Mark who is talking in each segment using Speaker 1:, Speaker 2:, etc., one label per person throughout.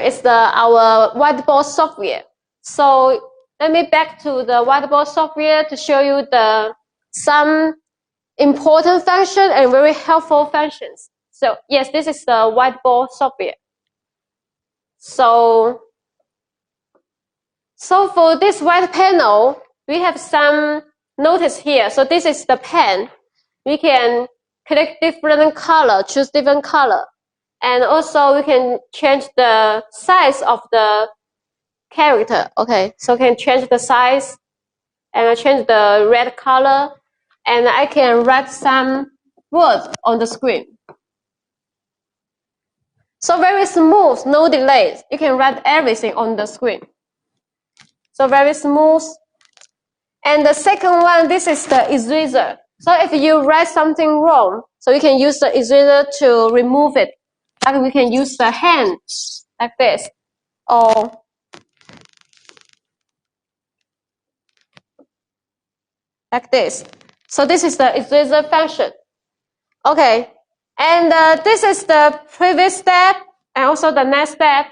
Speaker 1: is our whiteboard software. So let me back to the whiteboard software to show you some important function and very helpful functions. So yes, this is the whiteboard software. So for this white panel, we have some notice here. So this is the pen. We can click different color, choose different color. And also we can change the size of the character. Okay, so I can change the size and I change the red color, and I can write some words on the screen. So very smooth, no delays. You can write everything on the screen. So very smooth. And the second one, this is the eraser. So if you write something wrong, so you can use the eraser to remove it. Like we can use the hand like this, or like this. So this is the eraser function. Okay, and this is the previous step and also the next step.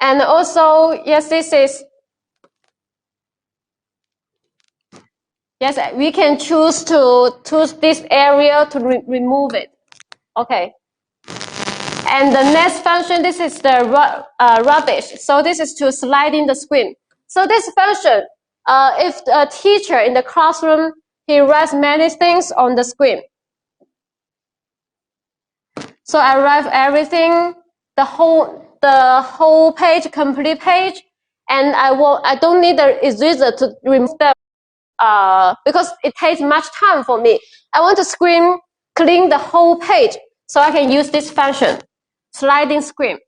Speaker 1: And also, yes, yes, we can choose this area to remove it. Okay. And the next function, this is the rubbish. So this is to slide in the screen. So this function, if a teacher in the classroom, he writes many things on the screen. So I write everything, the whole page, complete page, and I don't need the eraser to remove them because it takes much time for me. I want to clean the whole page, so I can use this function. Sliding screen.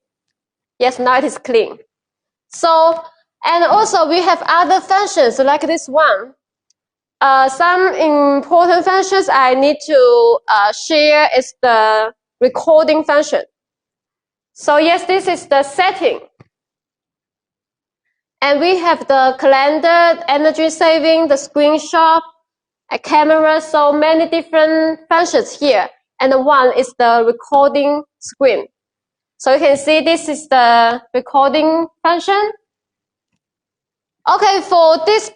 Speaker 1: Yes, now it is clean. So, and also we have other functions like this one. Some important functions I need to share is the recording function. So yes, this is the setting. And we have the calendar, energy saving, the screenshot, a camera, so many different functions here. And one is the recording screen. So you can see this is the recording function. Okay, for this